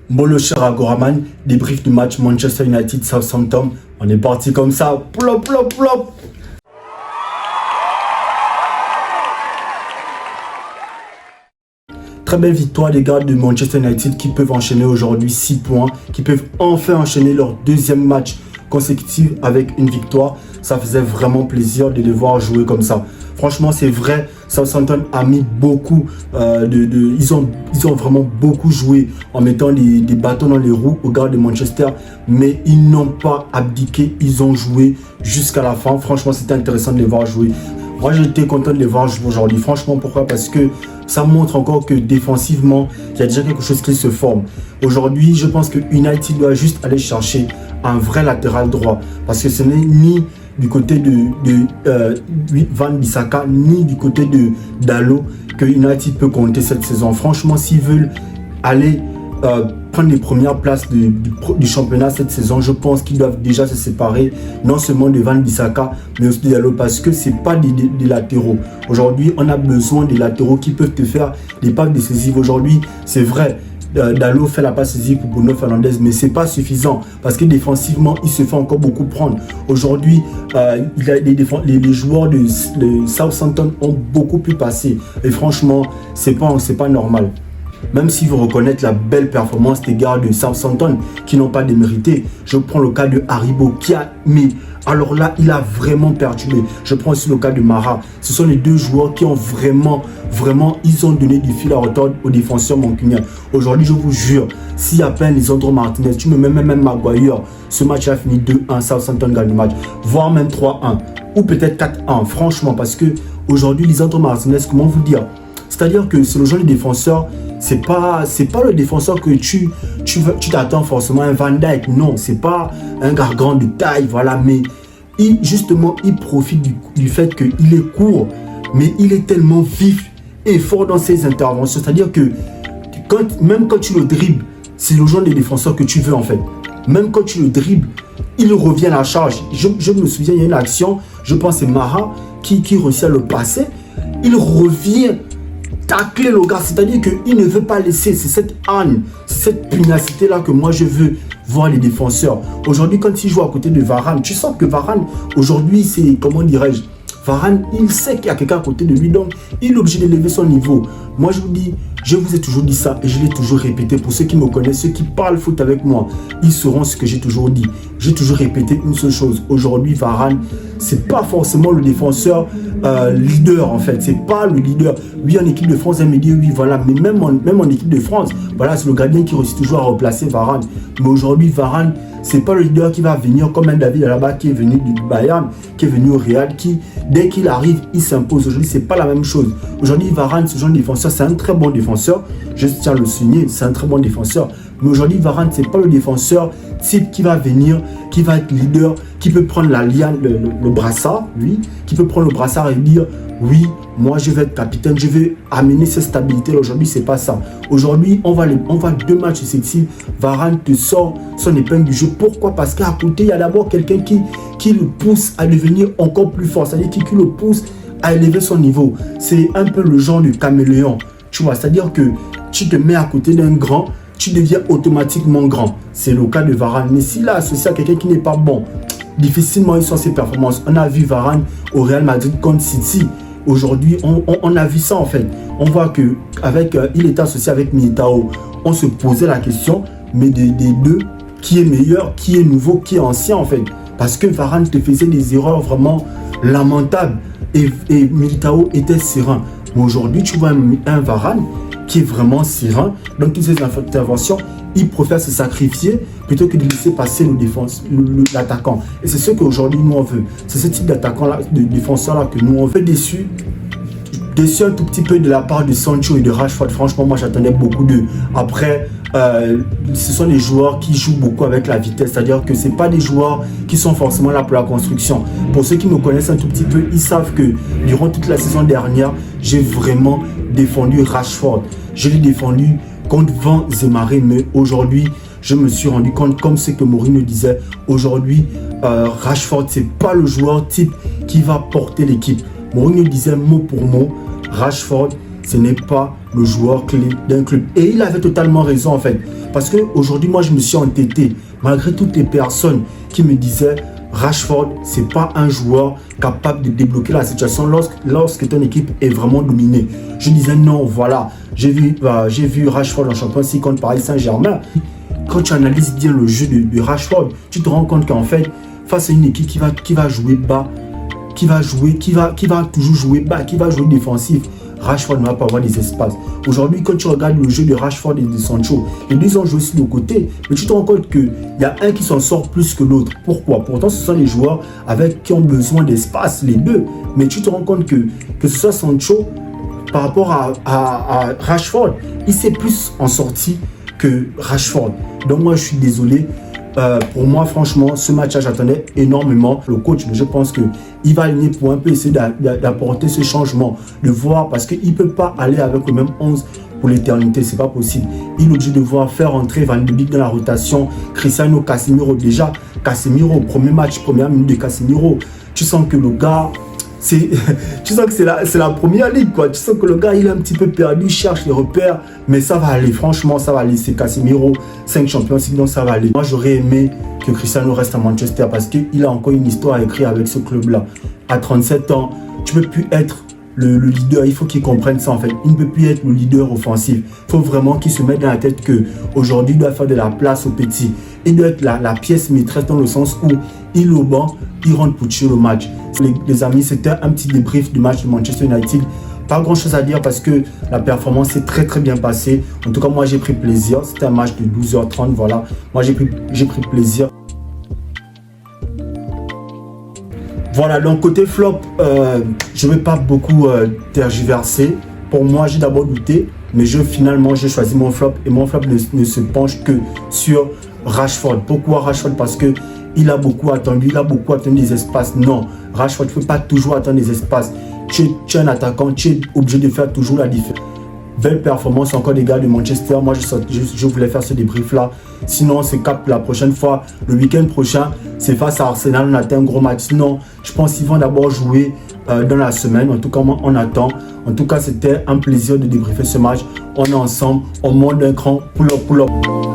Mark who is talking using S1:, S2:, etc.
S1: Bon, le cher Agoraman, débrief du match Manchester United-Southampton. On est parti comme ça. Plop, plop, plop. Très belle victoire les gars de Manchester United qui peuvent enchaîner aujourd'hui 6 points, qui peuvent enfin enchaîner leur deuxième match consécutif avec une victoire. Ça faisait vraiment plaisir de les voir jouer comme ça. Franchement, c'est vrai, Southampton a mis beaucoup ils ont vraiment beaucoup joué en mettant des bâtons dans les roues aux gars de Manchester, mais ils n'ont pas abdiqué, ils ont joué jusqu'à la fin. Franchement, c'était intéressant de les voir jouer. Moi, j'étais content de les voir jouer aujourd'hui. Franchement, pourquoi? Parce que ça montre encore que défensivement, il y a déjà quelque chose qui se forme. Aujourd'hui, je pense que United doit juste aller chercher un vrai latéral droit. Parce que ce n'est ni du côté de Wan-Bissaka, ni du côté de Dalot que United peut compter cette saison. Franchement, s'ils veulent aller prendre les premières places du championnat cette saison, je pense qu'ils doivent déjà se séparer non seulement de Wan-Bissaka mais aussi de Dalot, parce que c'est pas des latéraux. Aujourd'hui, on a besoin des latéraux qui peuvent te faire des passes décisives. Aujourd'hui, c'est vrai, Dalot fait la passe décisive pour Bruno Fernandes, mais c'est pas suffisant parce que défensivement, il se fait encore beaucoup prendre. Aujourd'hui, les joueurs de Southampton ont beaucoup pu passer et franchement, c'est pas normal. Même si vous reconnaissez la belle performance des gars de Southampton qui n'ont pas démérité, je prends le cas de Haribo qui a mis. Alors là, il a vraiment perturbé. Je prends aussi le cas de Mara. Ce sont les deux joueurs qui ont vraiment, ils ont donné du fil à retordre aux défenseurs mancuniens. Aujourd'hui, je vous jure, s'il y a plein Lisandro Martinez, tu me mets même Maguire, ce match a fini 2-1, Southampton gagne le match, voire même 3-1, ou peut-être 4-1, franchement, parce que aujourd'hui, Lisandro Martinez, comment vous dire? C'est-à-dire que c'est le genre de défenseur, c'est pas le défenseur que tu t'attends forcément un Van Dijk. Non, c'est pas un gars grand de taille, voilà. Mais il profite du fait qu'il est court, mais il est tellement vif et fort dans ses interventions. C'est-à-dire que même quand tu le dribbles, c'est le genre de défenseur que tu veux en fait. Même quand tu le dribbles, il revient à la charge. Je me souviens, il y a une action, je pense que c'est Mara qui réussit à le passer. Il revient tacler le gars, c'est-à-dire qu'il ne veut pas laisser. C'est cette âne, cette pugnacité-là que moi je veux voir les défenseurs. Aujourd'hui, quand il joue à côté de Varane, tu sens que Varane, aujourd'hui, c'est, comment dirais-je, Varane, il sait qu'il y a quelqu'un à côté de lui, donc il est obligé d'élever son niveau. Moi, je vous dis, je vous ai toujours dit ça et je l'ai toujours répété. Pour ceux qui me connaissent, ceux qui parlent foot avec moi, ils sauront ce que j'ai toujours dit. J'ai toujours répété une seule chose. Aujourd'hui, Varane, c'est pas forcément le défenseur leader en fait. C'est pas le leader. Oui, en équipe de France, elle me dit oui, voilà. Mais même en équipe de France, voilà, c'est le gardien qui réussit toujours à replacer Varane. Mais aujourd'hui, Varane, c'est pas le leader qui va venir comme un David Alaba qui est venu du Bayern, qui est venu au Real, qui, dès qu'il arrive, il s'impose. Aujourd'hui, c'est pas la même chose. Aujourd'hui, Varane, ce genre de défenseur, c'est un très bon défenseur. Je tiens à le souligner, c'est un très bon défenseur. Mais aujourd'hui, Varane, c'est pas le défenseur type qui va venir, qui va être leader, qui peut prendre la liane, le brassard, lui, qui peut prendre le brassard et dire oui, moi je vais être capitaine, je vais amener cette stabilité. Aujourd'hui, c'est pas ça. Aujourd'hui, on va 2 matchs successifs. Varane te sort son épingle du jeu. Pourquoi? Parce qu'à côté, il y a d'abord quelqu'un qui le pousse à devenir encore plus fort. C'est-à-dire qui le pousse à élever son niveau. C'est un peu le genre de caméléon. Tu vois, c'est-à-dire que tu te mets à côté d'un grand, tu deviens automatiquement grand. C'est le cas de Varane. Mais s'il est associé à quelqu'un qui n'est pas bon, difficilement il sort ses performances. On a vu Varane au Real Madrid contre City. Aujourd'hui, on a vu ça en fait. On voit que il était associé avec Militao. On se posait la question, mais des deux, qui est meilleur, qui est nouveau, qui est ancien en fait. Parce que Varane te faisait des erreurs vraiment lamentables et Militao était serein. Mais aujourd'hui, tu vois un Varane qui est vraiment serein dans toutes ses interventions. Il préfère se sacrifier plutôt que de laisser passer l'attaquant. Et c'est ce qu'aujourd'hui nous on veut. C'est ce type d'attaquant-là, de défenseur-là que nous on veut. Déçu un tout petit peu de la part de Sancho et de Rashford. Franchement, moi j'attendais beaucoup d'eux. Après, ce sont des joueurs qui jouent beaucoup avec la vitesse. C'est-à-dire que ce n'est pas des joueurs qui sont forcément là pour la construction. Pour ceux qui me connaissent un tout petit peu, ils savent que durant toute la saison dernière, j'ai vraiment défendu Rashford. Je l'ai défendu contre Van Zemare, mais aujourd'hui, je me suis rendu compte, comme ce que Mourinho disait, aujourd'hui, Rashford, c'est pas le joueur type qui va porter l'équipe. Mourinho disait mot pour mot, Rashford, ce n'est pas le joueur clé d'un club. Et il avait totalement raison en fait. Parce qu'aujourd'hui, moi, je me suis entêté, malgré toutes les personnes qui me disaient Rashford, c'est pas un joueur capable de débloquer la situation lorsque ton équipe est vraiment dominée. Je disais non, voilà, j'ai vu Rashford en Champions League contre Paris Saint-Germain. Quand tu analyses bien le jeu de Rashford, tu te rends compte qu'en fait, face à une équipe qui va jouer bas, qui va toujours jouer bas, qui va jouer défensif, Rashford ne va pas avoir des espaces. Aujourd'hui, quand tu regardes le jeu de Rashford et de Sancho, les deux ont joué sur le côté, mais tu te rends compte qu'il y a un qui s'en sort plus que l'autre. Pourquoi? Pourtant, ce sont les joueurs qui ont besoin d'espace, les deux. Mais tu te rends compte que ce soit Sancho, par rapport à Rashford, il s'est plus en sorti que Rashford. Donc moi, je suis désolé. Pour moi, franchement, ce match-là, j'attendais énormément le coach. Mais je pense qu'il va aligner pour un peu essayer d'apporter ce changement, de voir, parce qu'il ne peut pas aller avec le même 11 pour l'éternité, c'est pas possible. Il est obligé de voir faire entrer Van de Beek dans la rotation, Cristiano, Casemiro. Déjà, Casemiro, premier match, première minute de Casemiro, tu sens que le gars... tu sens que c'est la première ligue, quoi. Tu sens que le gars, il est un petit peu perdu, il cherche les repères, mais ça va aller, franchement, ça va aller. C'est Casemiro, 5 champions, donc ça va aller. Moi, j'aurais aimé que Cristiano reste à Manchester parce qu'il a encore une histoire à écrire avec ce club-là. À 37 ans, tu ne peux plus être le leader, il faut qu'il comprenne ça en fait. Il ne peut plus être le leader offensif. Il faut vraiment qu'il se mette dans la tête qu'aujourd'hui, il doit faire de la place aux petits. Il doit être la pièce maîtresse dans le sens où il est au banc, il rentre pour tuer le match. Les amis, c'était un petit débrief du match de Manchester United. Pas grand chose à dire parce que la performance s'est très bien passée. En tout cas, moi j'ai pris plaisir. C'était un match de 12h30, voilà. Moi j'ai pris plaisir. Voilà, donc côté flop, je ne vais pas beaucoup tergiverser. Pour moi, j'ai d'abord douté, mais finalement, j'ai choisi mon flop. Et mon flop ne se penche que sur Rashford. Pourquoi Rashford? Parce qu'il a beaucoup attendu, des espaces. Non, Rashford, tu ne peux pas toujours attendre des espaces. Tu es un attaquant, tu es obligé de faire toujours la différence. Belle performance encore des gars de Manchester. Moi, je voulais faire ce débrief-là. Sinon, c'est cap la prochaine fois. Le week-end prochain, c'est face à Arsenal. On attend un gros match. Sinon, je pense qu'ils vont d'abord jouer dans la semaine. En tout cas, moi, on attend. En tout cas, c'était un plaisir de débriefer ce match. On est ensemble. On monte d'un cran. Pull up.